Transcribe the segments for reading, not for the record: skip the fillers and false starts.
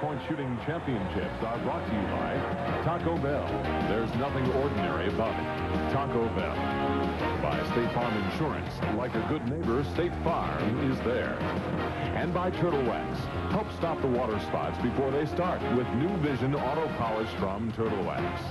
three-point shooting championships are brought to you by Taco Bell. There's nothing ordinary about it. Taco Bell. By State Farm Insurance. Like a good neighbor, State Farm is there. And by Turtle Wax. Help stop the water spots before they start with New Vision Auto Polish from Turtle Wax.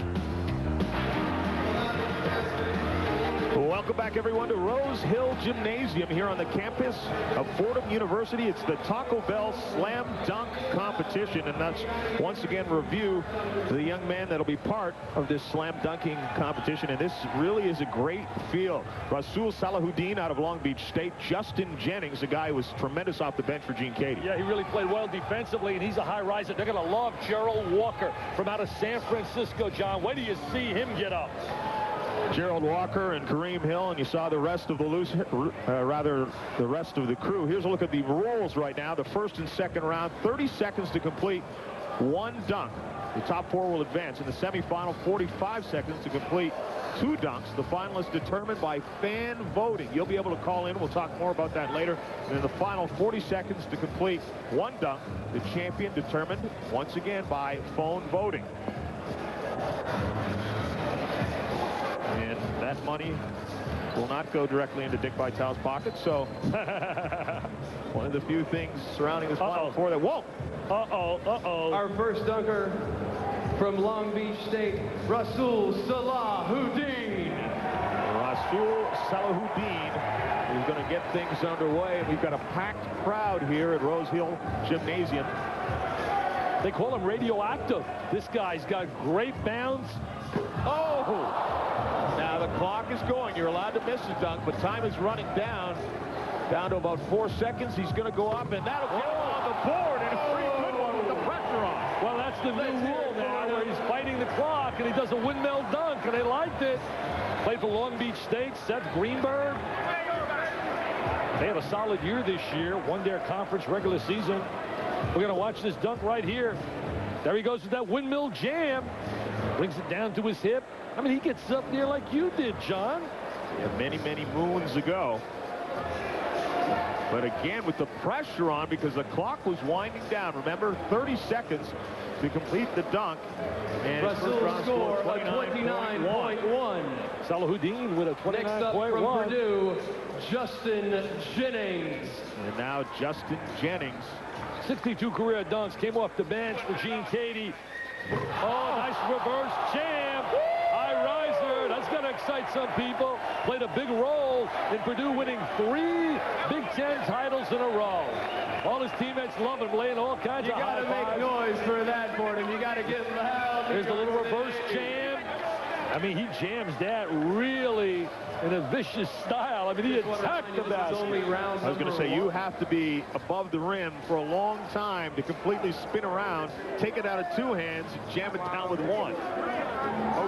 Welcome back, everyone, to Rose Hill Gymnasium here on the campus of Fordham University. It's the Taco Bell Slam Dunk Competition, and that's once again review the young man that'll be part of this slam dunking competition. And this really is a great field. Rasul Salahuddin out of Long Beach State. Justin Jennings, a guy who was tremendous off the bench for Gene Cady. Yeah, he really played well defensively, and he's a high riser. They're going to love Gerald Walker from out of San Francisco, John. Wait till you see him get up. Gerald Walker and Kareem Hill, and you saw the rest of the the rest of the crew. Here's a look at the rolls right now. The first and second round, 30 seconds to complete one dunk. The top four will advance. In the semifinal, 45 seconds to complete two dunks. The finalists determined by fan voting. You'll be able to call in. We'll talk more about that later. And in the final 40 seconds to complete one dunk, the champion determined once again by phone voting. And that money will not go directly into Dick Vitale's pocket. So one of the few things surrounding this Final Four that won't. Our first dunker from Long Beach State, Rasul Salahuddin. Rasul Salahuddin is going to get things underway. And we've got a packed crowd here at Rose Hill Gymnasium. They call him radioactive. This guy's got great bounce. Oh! Now the clock is going. You're allowed to miss a dunk, but time is running down to about 4 seconds. He's going to go up, and that'll get him on the board, and a pretty good one with the pressure on. Well, that's the new rule now, where he's fighting the clock, and he does a windmill dunk, and they liked it. Played for Long Beach State, Seth Greenberg. They had a solid year this year, won their conference regular season. We're going to watch this dunk right here. There he goes with that windmill jam. Brings it down to his hip. I mean, he gets up there like you did, John. Yeah, many, many moons ago. But again, with the pressure on, because the clock was winding down. Remember, 30 seconds to complete the dunk. And Rasul score of 29.1. Salahuddin with a 29.1. Next up from Purdue, Justin Jennings. And now Justin Jennings. 62 career dunks, came off the bench for Gene Cady. Oh, nice reverse jam. High riser. That's going to excite some people. Played a big role in Purdue winning 3 Big Ten titles in a row. All his teammates love him, laying all kinds of high fives. You got to make noise for that, Fordham. You got to get loud. Here's the little reverse jam. I mean, he jams that really in a vicious style. I mean, he attacked the basket. I was going to say, you have to be above the rim for a long time to completely spin around, take it out of 2 hands, jam it down with 1.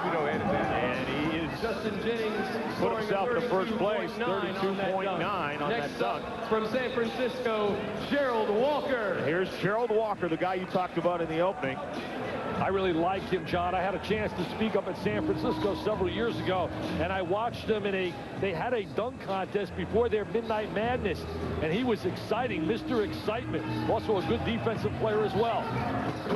And he is Justin Jennings put himself in the first place, 32.9 on that dunk. From San Francisco, Gerald Walker. Here's Gerald Walker, the guy you talked about in the opening. I really like him, John. I had a chance to speak up at San Francisco several years ago, and I watched them they had a dunk contest before their Midnight Madness, and he was exciting, Mr. Excitement. Also a good defensive player as well.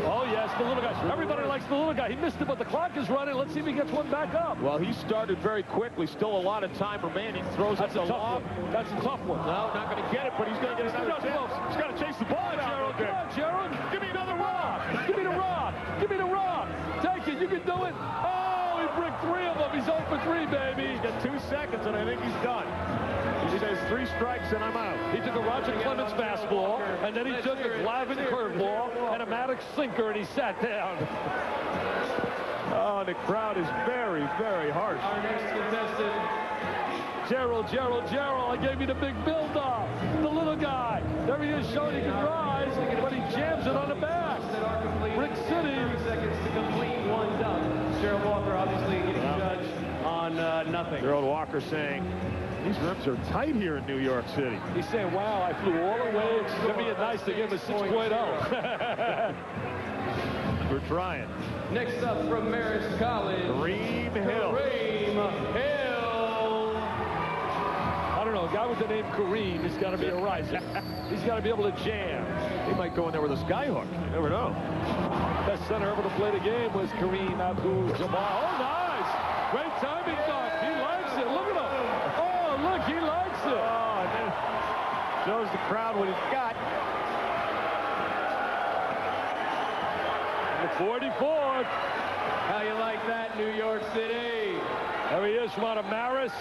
Oh, yes, the little guy. Everybody likes the little guy. He missed it, but the clock is running. Let's see if he gets one back up. Well, he started very quickly. Still a lot of time remaining. Throws up the lob. That's a tough one. No, not going to get it, but he's going to get another tip. He's got to chase the ball down. Gerald, come on, Gerald. Give me another rock. Give me the rock. Give me the rock. Take it. You can do it. Oh, he bricked 3 of them. He's 0 for 3, baby. He's got 2 seconds, and I think he's done. He says 3 strikes, and I'm out. He took a Roger Clemens fastball, and then he took a Glavin curveball and a Maddox sinker, and he sat down. Oh, the crowd is very, very harsh. Our next contestant, Gerald. I gave you the big build-up. The little guy. There he is, showing he can rise, but he jams it on the back. Brick City. 30 seconds to complete 1 dunk. Gerald Walker obviously getting judged on nothing. Gerald Walker saying, these rims are tight here in New York City. He's saying, wow, I flew all the way. It's going to be nice to give him a 6.0. We're trying. Next up from Marist College, Kareem Hill. Kareem Hill. I don't know, a guy with the name Kareem has got to be a riser. He's got to be able to jam. He might go in there with a skyhook. You never know. Best center ever to play the game was Kareem Abdul-Jabbar. Oh, nice. Great timing dunk. He likes it. Look at him. Oh, look, he likes it. Oh, and then shows the crowd what he's got. The 44th. How you like that, New York City? There he is from out of Marist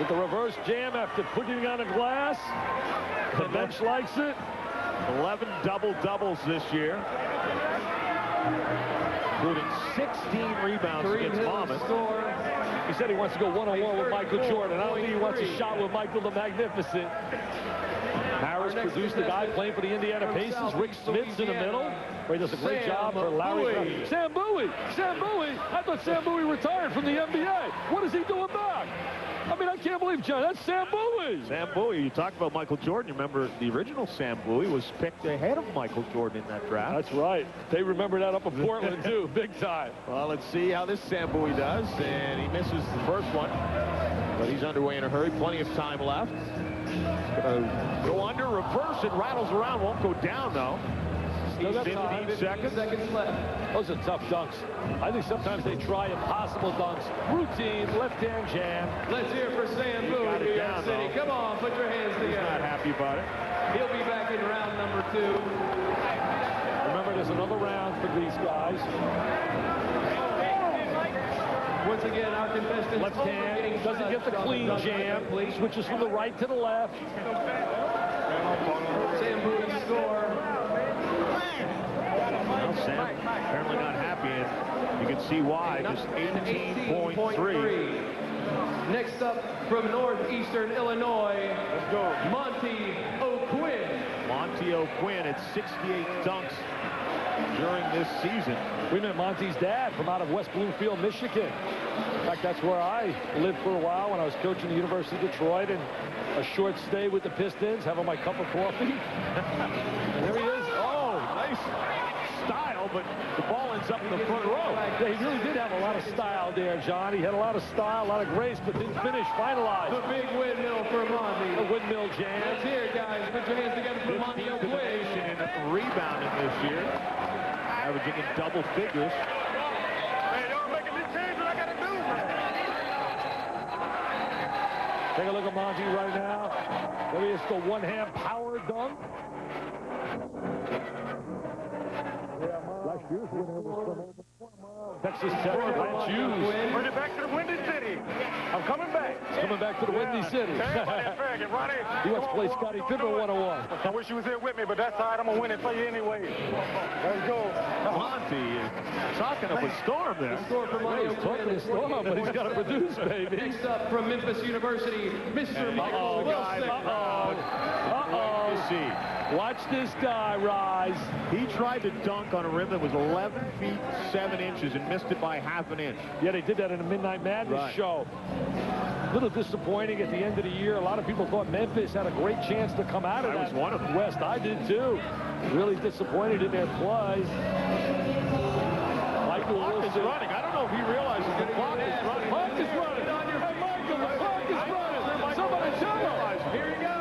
with the reverse jam after putting it on a glass. The bench likes it. 11 double-doubles this year, including 16 rebounds against Monmouth. He said he wants to go one-on-one with Michael Jordan. I don't think he wants a shot with Michael the Magnificent. Marist produced the guy playing for the Indiana Pacers. Rick Smith's in the middle, where he does a great job for Larry. Sam Bowie. Sam Bowie. I thought Sam Bowie retired from the NBA. What is he doing back? I mean, I can't believe, John, that's Sam Bowie. Sam Bowie, you talked about Michael Jordan. You remember the original Sam Bowie was picked ahead of Michael Jordan in that draft. That's right. They remember that up in Portland, too, big time. Well, let's see how this Sam Bowie does. And he misses the first one, but he's underway in a hurry. Plenty of time left. Go under, reverse, and rattles around. Won't go down, though. Still got 15 seconds left. Those are tough dunks. I think sometimes they try impossible dunks. Routine, left-hand jam. Let's hear for Sam Bowie, New York City. Come on, put your hands together. He's not happy about it. He'll be back in round number 2. Remember, there's another round for these guys. Once again, our contestant Left hand doesn't get the clean jam. Switches from the right to the left. Sam Bowie's score. Well, Sam apparently not happy, and you can see why. Just 18.3. Next up from Northeastern Illinois, let's go, Monte O'Quinn. Monte O'Quinn at 68 dunks during this season. We met Monte's dad from out of West Bloomfield, Michigan. In fact, that's where I lived for a while when I was coaching the University of Detroit, and a short stay with the Pistons, having my cup of coffee. And there he is. Oh, nice style, but the ball ends up in the front row. Yeah, he really did have a lot of style there, John. He had a lot of style, a lot of grace, but didn't finish, finalize. The big windmill for Monte. The windmill jam. Let's hear it, guys. Put your hands together for Monte O'Quinn. And rebounding this year, averaging in double figures. Hey, y'all making me change what I got to do, man. Take a look at Monte right now. There he is, the one-hand power dunk. Last year's winner was from Texas Tech. Lance Hughes. Bring it back to the Windy City. I'm coming back. He's coming back to the Windy City. He wants to play Scottie Pippen 101. I wish you was here with me, but that's all right. I'm going to win and play you anyway. Let's go. Monte is talking up a storm there. Score for Monte He's talking a storm, but he's got to produce, baby. Next up from Memphis University, Mr. Michael Wilson. See. Watch this guy rise. He tried to dunk on a rim that was 11 feet 7 inches and missed it by half an inch. Yeah, they did that in a Midnight Madness show. A little disappointing at the end of the year. A lot of people thought Memphis had a great chance to come out of that. I was one of them. West. I did too. Really disappointed in their play. Michael Wilson is running. I don't know if he realizes the clock is running. Clock is running. Hey, Michael, the clock is running. Somebody tell him. Here he goes.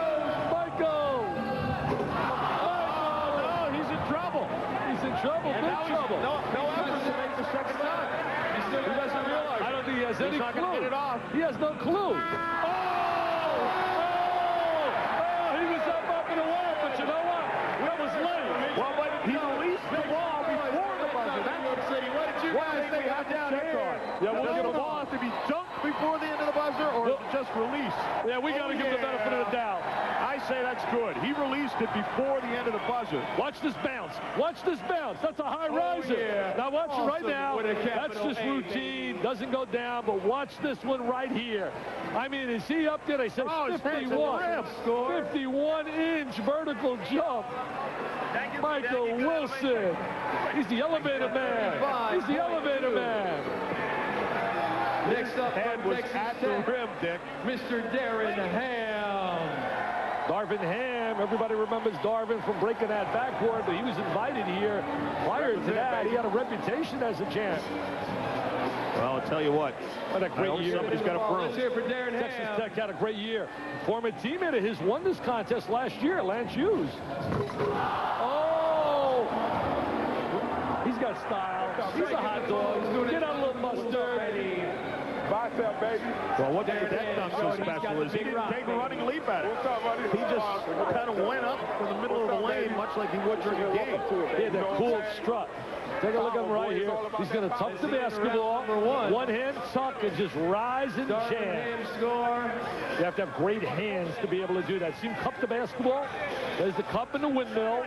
Trouble, big trouble. No effort to make the second time. He doesn't realize. I don't think he has any not clue. Get it off. He has no clue. He was up and away, but you know what? That was late. Well, but he released the ball before the buzzer. That's New York City. What did you guys think we have down here? Yeah, we'll get the ball to be dunked before the end of the buzzer, or just released? Yeah, we got to give him the benefit of the doubt. I say that's good. He released it before the end of the buzzer. Watch this bounce. Watch this bounce. That's a high riser. Yeah. Now watch it right now. That's just routine. Doesn't go down, but watch this one right here. I mean, is he up there? They say 51. 51-inch vertical jump. Michael Wilson. He's the elevator man. He's the elevator man. Next up from Texas at the rim, Dick. Mr. Darvin Ham. Darvin Ham time. Everybody remembers Darvin from breaking that backboard, but he was invited here. Prior to that, he had a reputation as a champ. Well, I'll tell you what a great year. Somebody's got a broom. Let's hear for Darren Texas Ham. Tech had a great year. Former teammate of his won this contest last year, Lance Hughes. Oh! He's got style. He's a hot dog. Get on a little mustard. Bicep, baby. Well, what made that dunk so special is he didn't take a running leap at it. He just kind of went up in the middle of the lane, much like he would during a game. He had that cool strut. Take a look at him right here. He's going to tuck the basketball. One hand tuck and just rise and jam. Score. You have to have great hands to be able to do that. See him cup the basketball? There's the cup and the windmill.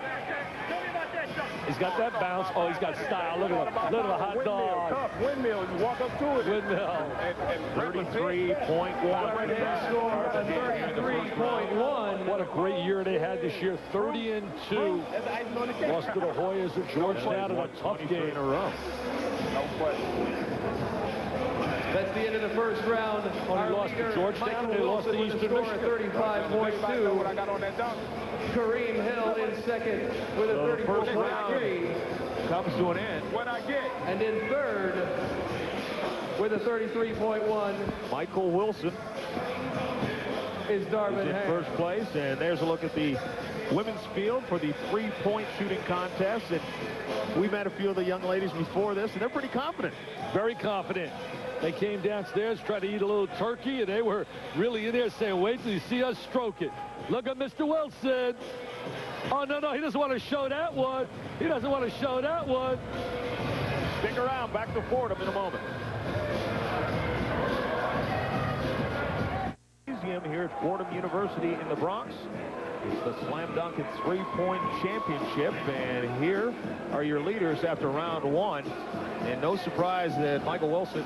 He's got that bounce. Oh, he's got style. Look at him. Look at the hot dog. Windmill. You walk up to it. Windmill. 33.1. Score 33.1. What a great year they had this year. 30-2. Lost to the Hoyas of Georgetown in a tough game in a row. That's the end of the first round. Only lost to Georgetown. They lost to Eastern Michigan. 35.2. What I got on that dunk. Kareem Hill in second with a 34.3. Comes to an end. What I get. And in third with a 33.1 Michael Wilson is Darvin in Ham. first place. And there's a look at the women's field for the three-point shooting contest. And we met a few of the young ladies before this, and they're pretty confident. Very confident. They came downstairs, tried to eat a little turkey, and they were really in there saying, wait till you see us stroke it. Look at Mr. Wilson. Oh, no, he doesn't want to show that one. He doesn't want to show that one. Stick around. Back to Fordham in a moment. Museum here at Fordham University in the Bronx. It's the Slam Dunk and Three-Point Championship, and here are your leaders after round one. And no surprise that Michael Wilson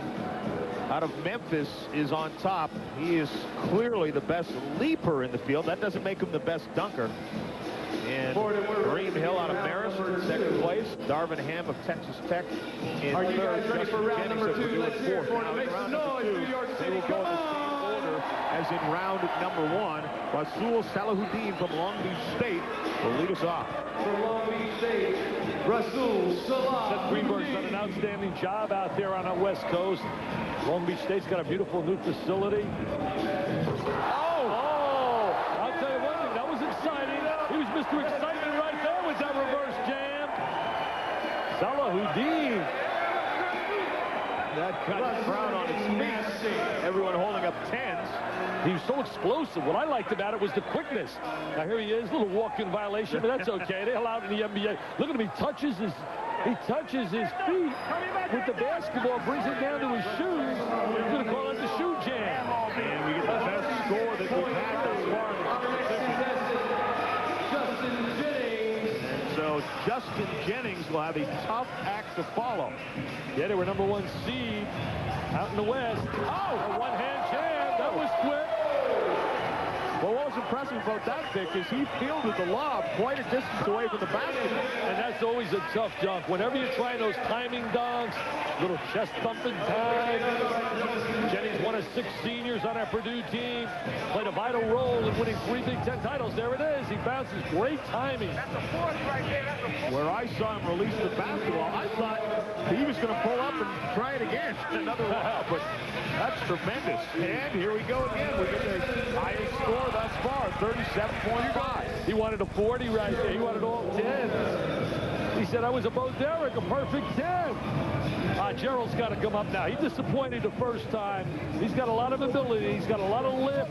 out of Memphis is on top. He is clearly the best leaper in the field. That doesn't make him the best dunker. And Kareem Hill out of Marist in second place. Darvin Ham of Texas Tech in Are third. you guys ready for round number 2? Let's hear it for Now, the in Make round some number noise, two, New York they City. will go in the same order as in round number one. Rasul Salahuddin from Long Beach State will lead us off. For Long Beach State, Rasul Seth Greenberg's done an Salahuddin. outstanding job out there on the West Coast. Long Beach State's got a beautiful new facility. Oh! I'll tell you one thing, that was exciting. He was Mr. Excitement right there with that reverse jam. Salahuddin. That cut the crowd on its feet. Everyone holding up tens. He was so explosive. What I liked about it was the quickness. Now here he is, little walk-in violation, but that's okay. They allow it in the NBA. Look at him, he touches his feet with the basketball, brings it down to his shoes. He's going to call it the shoe jam. And we get the best score that we've had thus far. Justin Jennings. So Justin Jennings will have a tough act to follow. Yeah, they were number one seed out in the West. Oh, a one-hand jam. That was quick. Well, what was impressive about that pick is he fielded the lob quite a distance away from the basket. And that's always a tough dunk. Whenever you're trying those timing dunks, little chest thumping time. Jennings, one of 6 seniors on our Purdue team, played a vital role in winning 3 Big Ten titles. There it is. He bounces. Great timing. That's a force right there. That's a force. Where I saw him release the basketball, I thought he was going to pull up and try it again. Another lob, but that's tremendous. And here we go again. We get the highest score thus far, 37.5. He wanted a 40 right there. He wanted all 10. He said, I was above Derek, a perfect 10. Gerald's got to come up now. He disappointed the first time. He's got a lot of ability. He's got a lot of lift.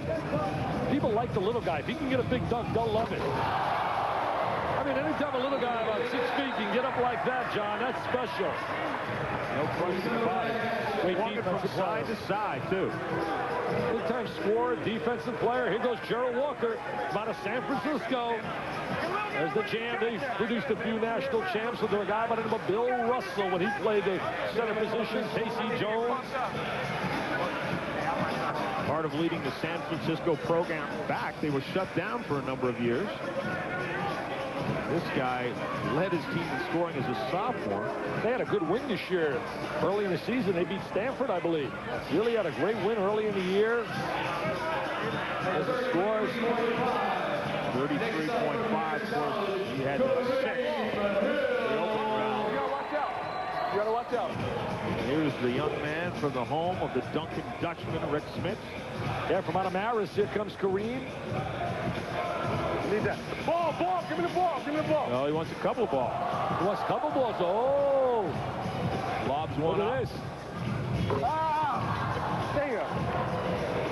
People like the little guy. If he can get a big dunk, they'll love it. I mean, anytime a little guy about 6 feet can get up like that, John, that's special. No question about it. Great Walking from defensive side player. to side, too. Big-time scorer, defensive player. Here goes Gerald Walker out of San Francisco. There's the jam. They produced a few national champs with a guy by the name of Bill Russell when he played the center position. Casey Jones. Part of leading the San Francisco program back. They were shut down for a number of years. This guy led his team in scoring as a sophomore. They had a good win this year. Early in the season, they beat Stanford, I believe. Really had a great win early in the year. As it scores. 33.5. Of course, he had 6. The opening round. You gotta watch out. You gotta watch out. Here's the young man from the home of the Duncan Dutchman, Rick Smith. Yeah, from out of Marist, here comes Kareem. Need that. Ball, give me the ball, give me the ball. Oh, he wants a couple ball. He wants a couple balls. Oh! Lobs Look one at up. this. Ah! Damn.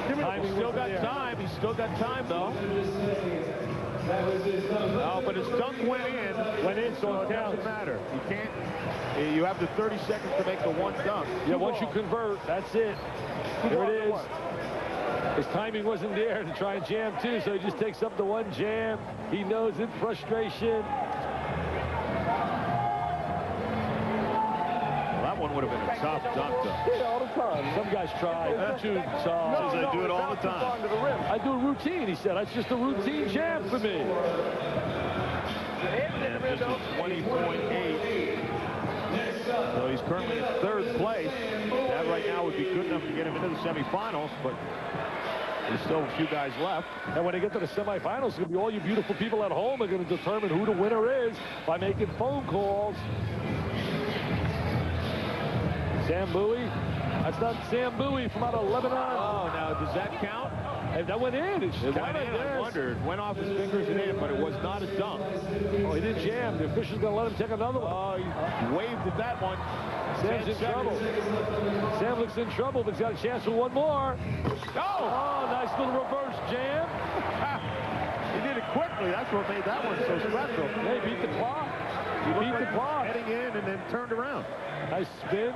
Give me the He's still got time. He's still got time, though. No, but his dunk went in, so it doesn't matter. You can't. You have the 30 seconds to make the one dunk. Yeah, once you convert, that's it. There it is. His timing wasn't there to try and jam, too, so he just takes up the one jam. He knows it, frustration. Well, that one would have been a tough dunk, though. Yeah, all the time. Some guys try. That's too soft. They do it all the time. To the rim. I do a routine, he said. That's just a routine jam for me. And this is 20.8. So he's currently in 3rd place. That right now would be good enough to get him into the semifinals, but there's still a few guys left. And when they get to the semifinals, it's going to be all you beautiful people at home are going to determine who the winner is by making phone calls. Sam Bowie. That's not Sam Bowie from out of Lebanon. Oh, now does that count? And that went in. It It went in. I wondered. Went off his fingers and in, but it was not a dunk. Oh, he didn't jam. The official's going to let him take another one. Oh, he waved at that one. Sam's in trouble. Sam looks in trouble, but he's got a chance for one more. Oh, nice little reverse jam. He did it quickly. That's what made that one so special. They beat the clock. He beat the clock. Heading in and then turned around. Nice spin.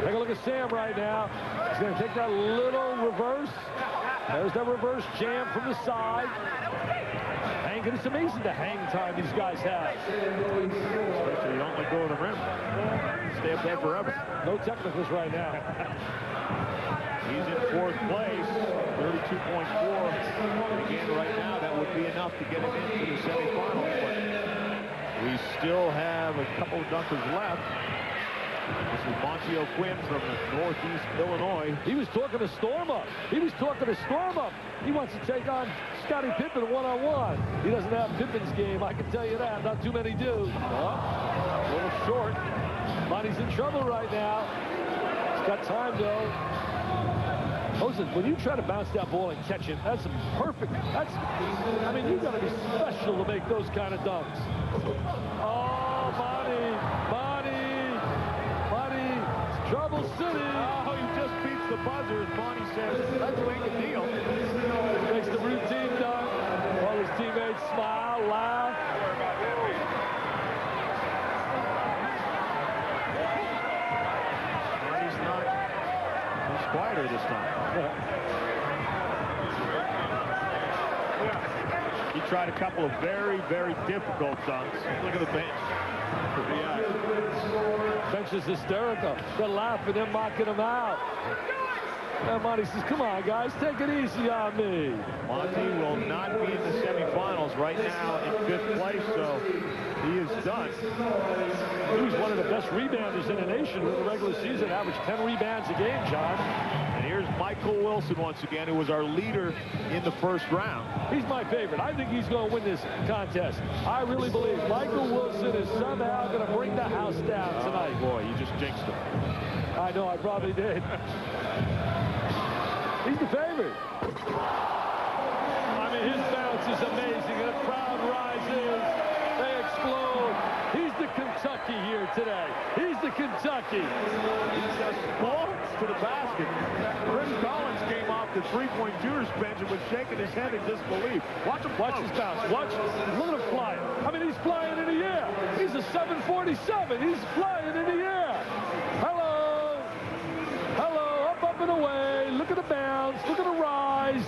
Take a look at Sam right now. He's going to take that little reverse. There's that reverse jam from the side. And it's amazing the hang time these guys have. Especially you don't let go of the rim. Stay up there forever. No technicals right now. He's in 4th place, 32.4. And again, right now, that would be enough to get him into the semifinals. But we still have a couple of dunkers left. This is Monte from Northeast Illinois. He was talking to Storm up. He wants to take on Scottie Pippen one-on-one. He doesn't have Pippen's game, I can tell you that. Not too many do. A little short. Monte's in trouble right now. He's got time, though. Listen, when you try to bounce that ball and catch it, that's perfect. I mean, you've got to be special to make those kind of dunks. Oh, Monte. Trouble City. Oh, he just beats the buzzer, as Monte says, let's make a deal. Makes the routine dunk. All his teammates smile, laugh. And he's quieter this time. He tried a couple of very, very difficult dunks. Look at the bench. Bench is hysterical. They're laughing, they're mocking him out. And Monte says, come on, guys, take it easy on me. Monte will not be in the semifinals right now in 5th place, so he is done. He was one of the best rebounders in the nation in the regular season, averaged 10 rebounds a game, John. And here's Michael Wilson once again, who was our leader in the 1st round. He's my favorite. I think he's going to win this contest. I really believe Michael Wilson is somehow going to bring the house down tonight. Oh, boy, you just jinxed him. I know, I probably did. He's the favorite. I mean, his bounce is amazing. The crowd rises. They explode. He's the Kentucky here today. He's the Kentucky. He just floats to the basket. Chris Collins came off the three-point shooter's bench and was shaking his head in disbelief. Watch him Watch his bounce. Watch. Look at him flying. I mean, he's flying in the air. He's a 747. He's flying in the air. Hello. Hello. Up and away. Look at the bounce. Look at the rise.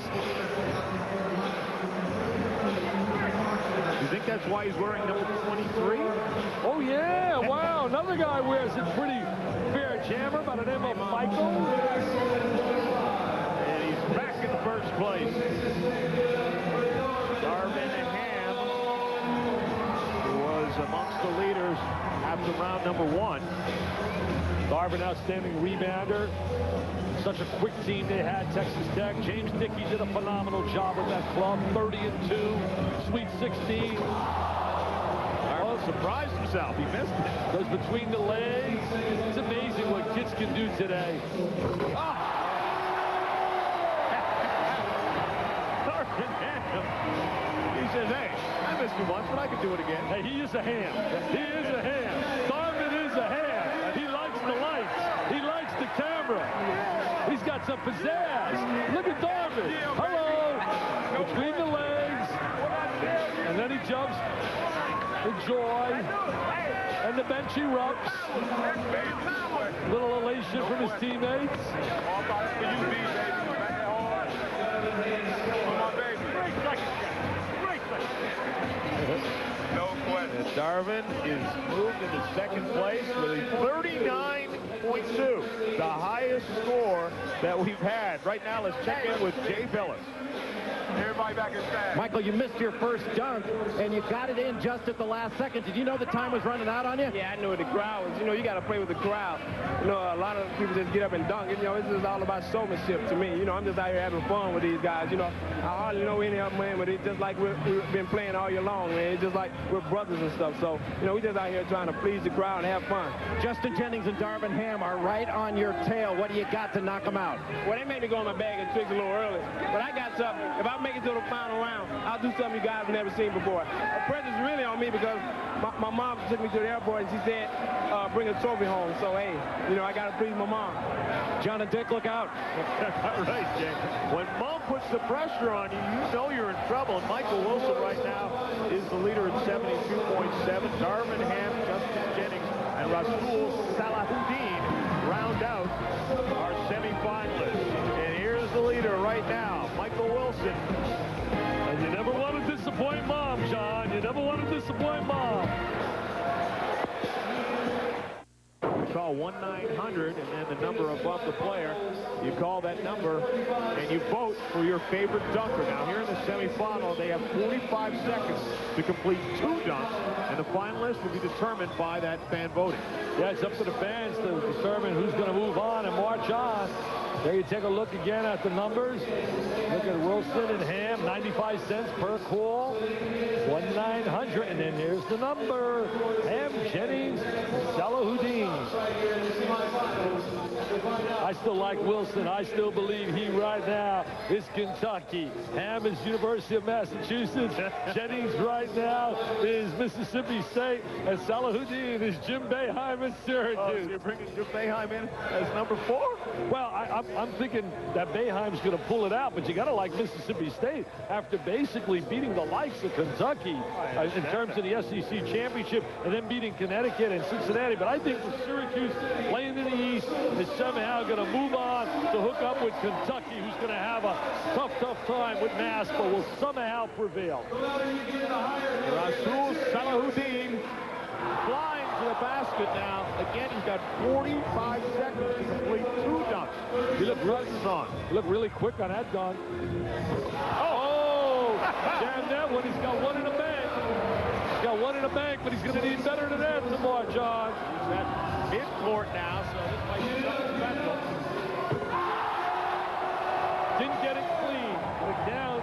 You think that's why he's wearing number 23? Oh, yeah. Wow. Another guy wears a pretty fair jammer by the name of Michael. And he's back in 1st place. Darvin, who was amongst the leaders, terms of round number 1. Darvin, outstanding rebounder. Such a quick team they had, Texas Tech. James Dickey did a phenomenal job with that club. 30-2, Sweet 16. Darvin surprised himself. He missed it. Goes between the legs. It's amazing what kids can do today. He says, hey, I missed you once, but I can do it again. Hey, he is a ham. He is a ham. Darvin is a ham. He likes the lights. He likes the camera. He's got some pizzazz. Look at Darvin. Hello. Between the legs. And then he jumps. The joy. And the bench erupts. Little elation from his teammates. All about it for you, B, baby. Back hard. Come on, baby. Great second. No question. And Darvin is moved into second place with a 39.2, the highest score that we've had. Right now, let's check in with Jay Billis. Everybody back in stand. Michael, you missed your first dunk, and you got it in just at the last second. Did you know the time was running out on you? Yeah, I knew the crowd was, you got to play with the crowd. A lot of people just get up and dunk. It's just all about showmanship to me. I'm just out here having fun with these guys. I hardly know any of them, man, but it's just like we've been playing all year long, man. It's just like we're brothers and stuff. So, we just out here trying to please the crowd and have fun. Justin Jennings and Darvin Ham are right on your tail. What do you got to knock them out? Well, they made me go in my bag and tricks a little early. But I got something. If I make it to the final round, I'll do something you guys have never seen before. The pressure's really on me because my mom took me to the airport and she said, bring a trophy home. So, hey, I got to please my mom. John and Dick, look out. Right, Jay. When Mom puts the pressure on you, you know you're in trouble. And Michael Wilson right now is the leader at 72.7. Darvin Ham, Justin Jennings, and Rasul Salahuddin round out our semifinalists. And here's the leader right now, Michael Wilson. And you never want to disappoint Mom, John. You never want to disappoint Mom. Call 1-900 and then the number above the player. You call that number and you vote for your favorite dunker. Now here in the semifinal, they have 45 seconds to complete 2 dunks, and the finalists will be determined by that fan voting. Yeah, it's up to the fans to determine who's going to move on and march on. There you take a look again at the numbers. Look at Wilson and Ham, 95 cents per call. 1-900, and then here's the number. Ham, Jennings, Salahuddin. I still like Wilson. I still believe he right now is Kentucky. Ham is University of Massachusetts. Jennings right now is Mississippi State. And Salahuddin is Jim Boeheim in Syracuse. Oh, so you're bringing Jim Boeheim in as number 4? Well, I'm thinking that Boeheim's going to pull it out, but you got to like Mississippi State after basically beating the likes of Kentucky in terms of the SEC championship and then beating Connecticut and Cincinnati. But I think with Syracuse playing in the East is somehow going to move on to hook up with Kentucky, who's going to have a tough time with Mass, but will somehow prevail. Rasul Salahuddin flying to the basket now. Again, he's got 45 seconds to complete 2 dunks. He looked really quick on that dunk. Oh! Damn that one. He's got one in the bank. He's got one in the bank, but he's going to need better than that to march on. He's at midcourt now, so this might be something special. Didn't get it clean. Look down.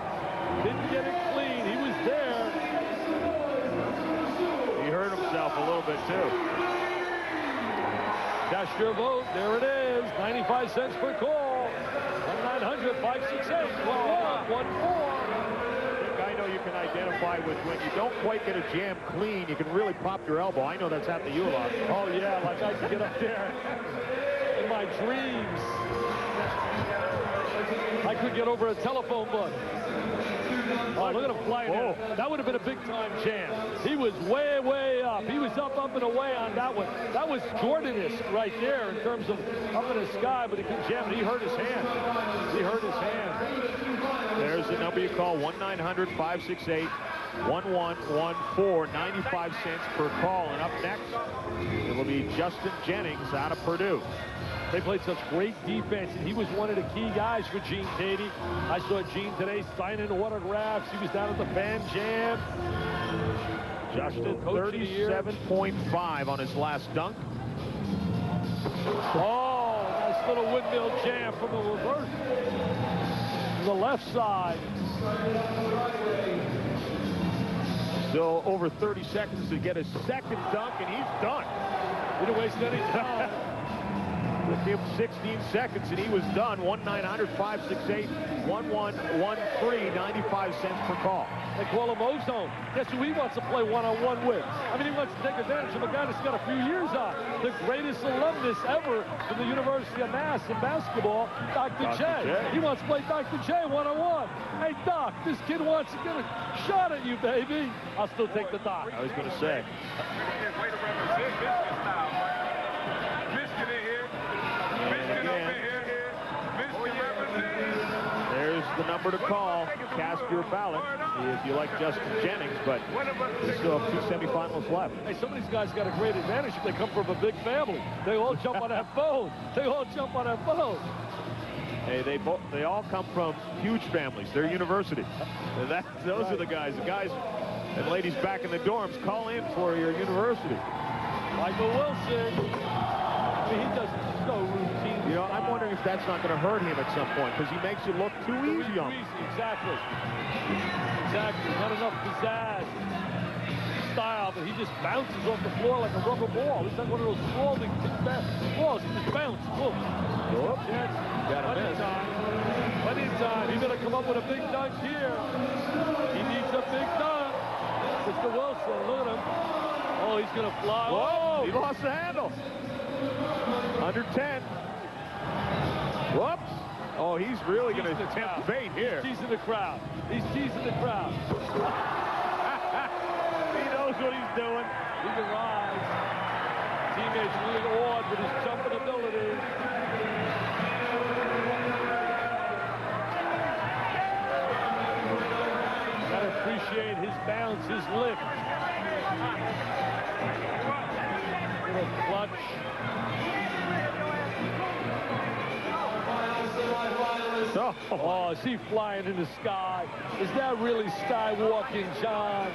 Didn't get it clean. He was there. He hurt himself a little bit, too. Cast your vote. There it is. 95 cents per call. 1-900-568. 1-1-1-4. I know you can identify with when you don't quite get a jam clean, you can really pop your elbow. I know that's happened to you a lot. Oh, yeah, like I could get up there in my dreams. I could get over a telephone book. Oh, look at him flying there. That would have been a big-time jam. He was way, way up. He was up and away on that one. That was Jordanist right there in terms of up in the sky, but he couldn't jam it. He hurt his hand. He hurt his hand. There's the number you call, 1-900-568-1114, 95 cents per call. And up next, it will be Justin Jennings out of Purdue. They played such great defense, and he was one of the key guys for Gene Tatey. I saw Gene today signing autographs. He was down at the Fan Jam. Justin, 37.5 on his last dunk. Oh, nice little windmill jam from the reverse. The left side. Still over 30 seconds to get a second dunk, and he's done. He didn't waste any time. With him 16 seconds, and he was done. 1-900-568-1113, 95 cents per call. They call him Ozone. Guess who he wants to play one-on-one with? I mean, he wants to take advantage of a guy that's got a few years on. The greatest alumnus ever from the University of Mass in basketball, Dr. J. He wants to play Dr. J one-on-one. Hey, Doc, this kid wants to get a shot at you, baby. I'll still take the Doc. I was going to say. There's the number to call. Cast your ballot if you like Justin Jennings, but we still have 2 semifinals left. Hey, some of these guys got a great advantage if they come from a big family. They all jump on that phone. They all jump on that phone. Hey, they all come from huge families. They're university. Those are the guys and ladies back in the dorms. Call in for your university. Michael Wilson. I mean, he does it so routine. You know, I'm wondering if that's not going to hurt him at some point because he makes it look too easy on him. Exactly. Not enough pizzazz style, but he just bounces off the floor like a rubber ball. He's not one of those scrolling balls. He just bounces. Look. Yes. Plenty of time. Plenty of time. He's going to come up with a big dunk here. He needs a big dunk. Mr. Wilson, look at him. Oh, he's going to fly. Whoa, he lost the handle. Under 10. Whoops. Oh, he's really going to tempt fate here. He's teasing the crowd. He's teasing the crowd. He knows what he's doing. He can rise. Teammates really awed with his jumping ability. Gotta appreciate his bounce, his lift. Little clutch. Oh, is he flying in the sky? Is that really skywalking, John?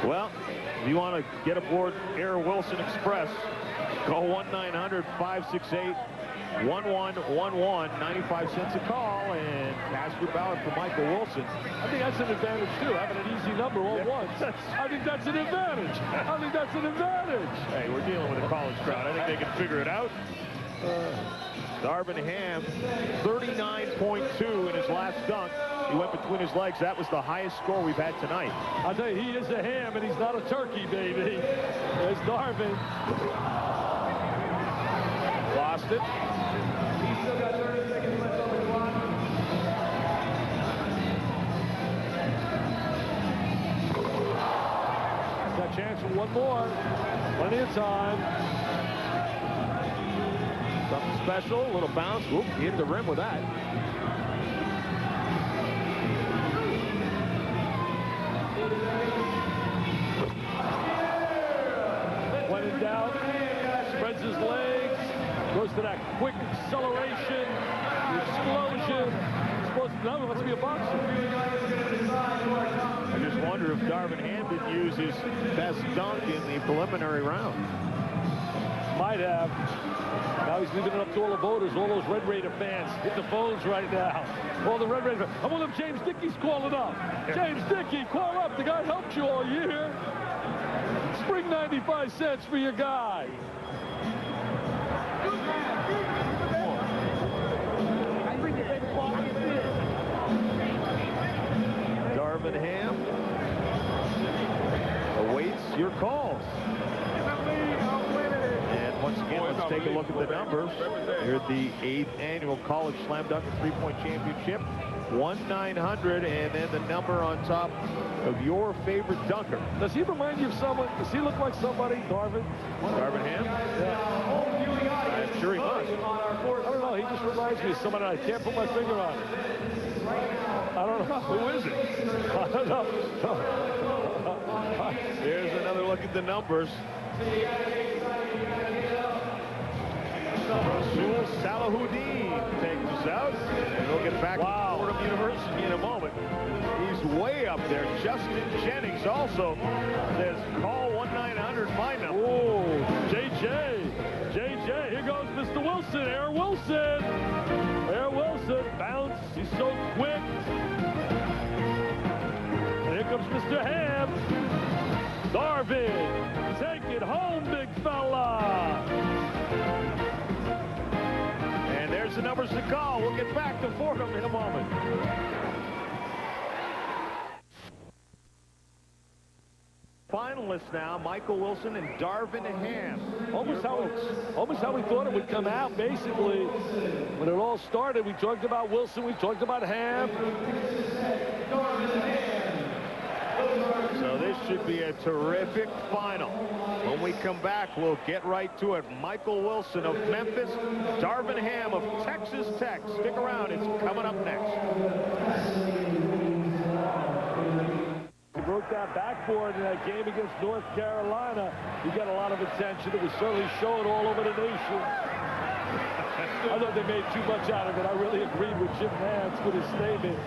Well, if you want to get aboard Air Wilson Express, call 1-900-568-1111, 95 cents a call, and cast your ballot for Michael Wilson. I think that's an advantage, too, having an easy number all once. I think that's an advantage. Hey, we're dealing with a college crowd. I think they can figure it out. Darvin Ham, 39.2 in his last dunk. He went between his legs. That was the highest score we've had tonight. I'll tell you, he is a ham, and he's not a turkey, baby. There's Darvin. Lost it. He's still got 30 seconds left on the clock. Got a chance for one more. Plenty of time. Something special, a little bounce. Whoop, he hit the rim with that. When in doubt, spreads his legs, goes to that quick acceleration, the explosion. Now he wants to be a boxer. I just wonder if Darvin Ham didn't use his best dunk in the preliminary round. Might have. Now he's leaving it up to all the voters, all those Red Raider fans. Hit the phones right now. All the Red Raider fans. I wonder if James Dickey's calling up. James Dickey, call up. The guy helped you all year. Spring 95 cents for your guy. Darvin Ham awaits your calls. And once again, let's take a look at the numbers. Here at the 8th annual College Slam Dunk and Three-Point Championship. 1-900, and then the number on top of your favorite dunker. Does he remind you of someone? Does he look like somebody, Darvin? Darvin Ham? Yeah. I'm sure he must. I don't know. He just reminds me of somebody. I can't put my finger on it. I don't know. Who is it? I don't know. Here's another look at the numbers. Rasul Salahuddin takes us out. And we'll get back to Fordham University in a moment. He's way up there. Justin Jennings also says, call 1-900 my number. Oh, JJ, here goes Mr. Wilson. Air Wilson. Air Wilson, bounce. He's so quick. And here comes Mr. Ham. Darvin, take it home, big fella. And there's the numbers to call. We'll get back to Fordham in a moment. Finalists now, Michael Wilson and Darvin Ham. Almost how we thought it would come out, basically. When it all started, we talked about Wilson, we talked about Ham. So this should be a terrific final. When we come back, we'll get right to it. Michael Wilson of Memphis, Darvin Ham of Texas Tech. Stick around, it's coming up next. He broke that backboard in that game against North Carolina. He got a lot of attention. It was certainly shown all over the nation. I thought they made too much out of it. I really agreed with Jim Nance with his statement,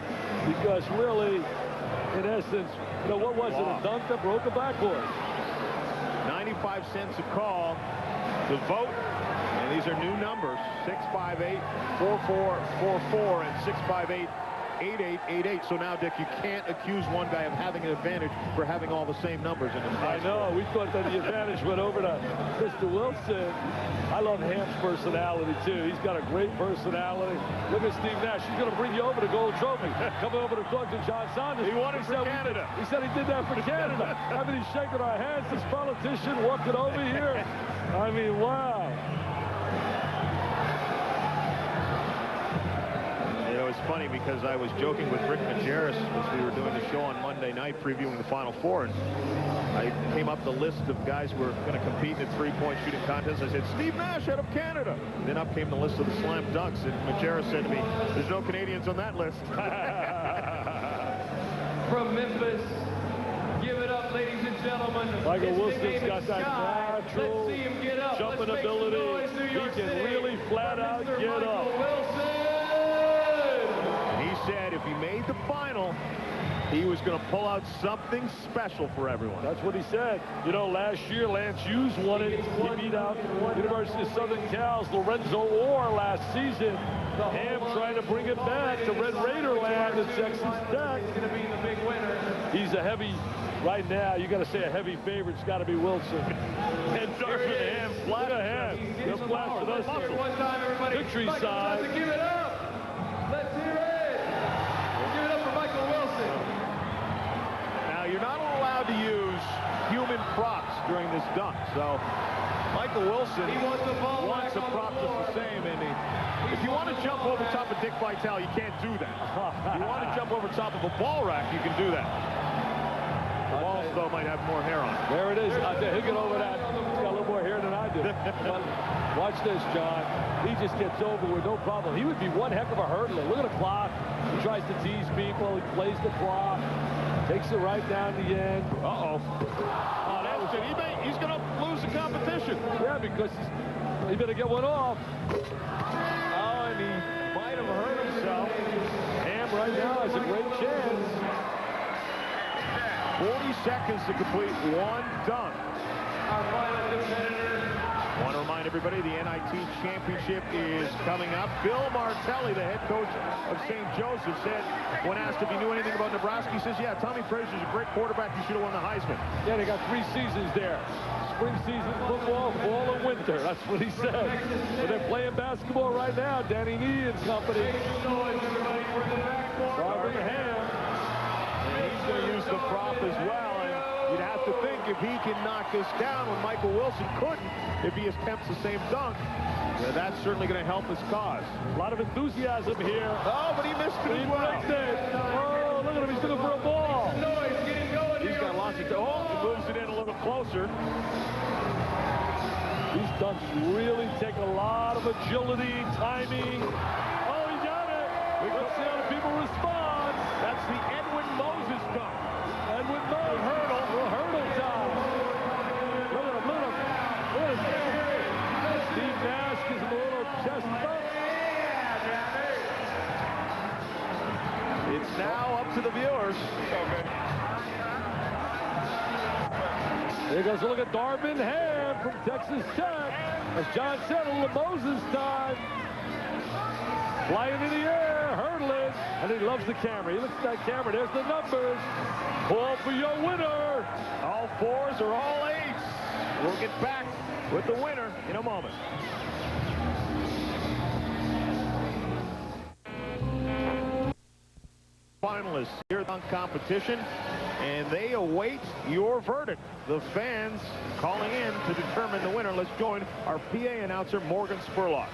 because really, in essence, you know, what was it? A dunk that broke a backboard. 95 cents a call to vote. And these are new numbers, 658-4444 and 658-8888. So now, Dick, you can't accuse one guy of having an advantage for having all the same numbers in his I know. We thought that the advantage went over to Mr. Wilson. I love Ham's personality, too. He's got a great personality. Look at Steve Nash. He's going to bring you over to Gold Trophy. Come over to talk to John Saunders. He wanted for Canada. He said he did that for Canada. I mean, he's shaking our hands. This politician walking over here. I mean, wow. It's funny because I was joking with Rick Majerus as we were doing the show on Monday night previewing the Final Four, and I came up the list of guys who were going to compete in a three-point shooting contest. I said, Steve Nash out of Canada. And then up came the list of the slam dunks, and Majerus said to me, there's no Canadians on that list. From Memphis, give it up, ladies and gentlemen. Michael Wilson's got that natural Let's see him get up. jumping Let's make some ability. noise, New York He can City. really flat out Mr. get Michael up. Wilson. He said if he made the final, he was going to pull out something special for everyone. That's what he said. You know, last year, Lance Hughes won it. He beat out University of Southern Cal's Lorenzo Orr last season. Ham trying to bring it back to Red Raider land at Texas Tech. He's going to be the big winner. He's a heavy, right now, you got to say a heavy favorite. It's got to be Wilson. And Darvin Ham, flat of Ham. He'll flash to those One time, everybody. victory Michael side. Wilson, give it up. Let's hear it. Give it up for Michael Wilson. Now, you're not allowed to use human props during this dunk, so Michael Wilson He wants the ball wants a back on prop the just floor. the same, and if you want to jump over top of Dick Vitale, you can't do that. If you want to jump over top of a ball rack, you can do that. The balls, though, might have more hair on it. There it is. He'll get over that. He's got a little more hair than I do. But watch this, John. He just gets over with no problem. He would be one heck of a hurdler. Look at the clock. He tries to tease people. He plays the clock. Takes it right down the end. Uh-oh. Oh, that's it. He's going to lose the competition. Yeah, because he better get one off. Oh, and he might have hurt himself. Ham right now has a great chance. 40 seconds to complete one dunk. Our final competitor. I want to remind everybody the NIT Championship is coming up. Bill Martelli, the head coach of St. Joseph, said when asked if he knew anything about Nebraska, he says, yeah, Tommy Frazier's a great quarterback. He should have won the Heisman. Yeah, they got 3 seasons there. Spring season football, fall and winter. That's what he said. But they're playing basketball right now. Danny Nee and company. Darvin Ham. And he's going to use the prop as well. And you'd have to think if he can knock this down when Michael Wilson couldn't, if he attempts the same dunk, that's certainly going to help his cause. A lot of enthusiasm here. Oh, but he missed it as well. Oh, look at him. He's looking for a ball. He's got lots of... Oh, he moves it in a little closer. These dunks really take a lot of agility, timing. Oh, he got it. Let's see how the people respond. That's the Edwin Moses dunk. Edwin Moses. Hurdle time. Look at him. Steve Nash gives him a little Here goes a look at Darvin Ham from Texas Tech. As John said, a little Moses time. Flying in the air, hurdling, and he loves the camera. He looks at that camera. There's the numbers. Call for your winner. All 4s or all 8s. We'll get back with the winner in a moment. Finalists here on competition, and they await your verdict. The fans calling in to determine the winner. Let's join our PA announcer, Morgan Spurlock.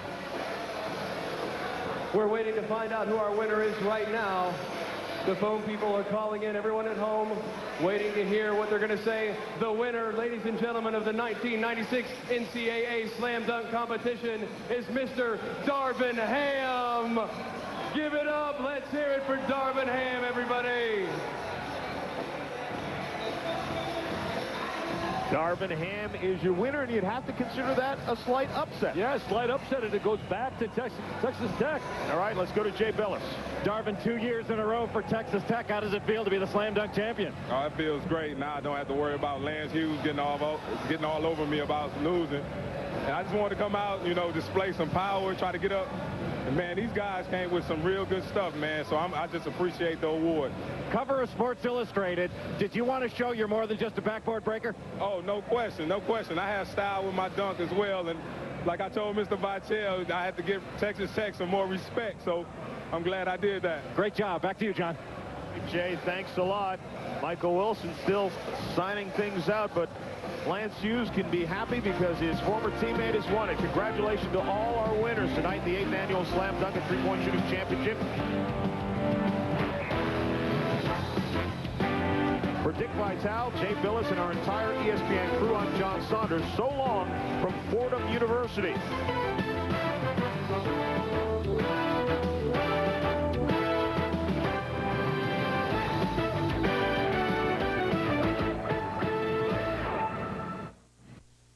We're waiting to find out who our winner is right now. The phone people are calling in. Everyone at home waiting to hear what they're going to say. The winner, ladies and gentlemen, of the 1996 NCAA Slam Dunk competition is Mr. Darvin Ham. Give it up. Let's hear it for Darvin Ham, everybody. Darvin Ham is your winner, and you'd have to consider that a slight upset. Yeah, slight upset, and it goes back to Texas Tech. All right, let's go to Jay Billis. Darvin, 2 years in a row for Texas Tech. How does it feel to be the slam dunk champion? Oh, it feels great. Now I don't have to worry about Lance Hughes getting all over me about losing. And I just wanted to come out, you know, display some power, try to get up. And, man, these guys came with some real good stuff, man. So I just appreciate the award. Cover of Sports Illustrated. Did you want to show you're more than just a backboard breaker? Oh, no question, no question. I have style with my dunk as well. And like I told Mr. Vitale, I had to give Texas Tech some more respect. So I'm glad I did that. Great job. Back to you, John. Jay, thanks a lot. Michael Wilson still signing things out, but Lance Hughes can be happy because his former teammate has won it. Congratulations to all our winners tonight in the 8th annual Slam Dunk and Three-Point Shooting Championship. For Dick Vitale, Jay Billis, and our entire ESPN crew, I'm John Saunders. So long from Fordham University.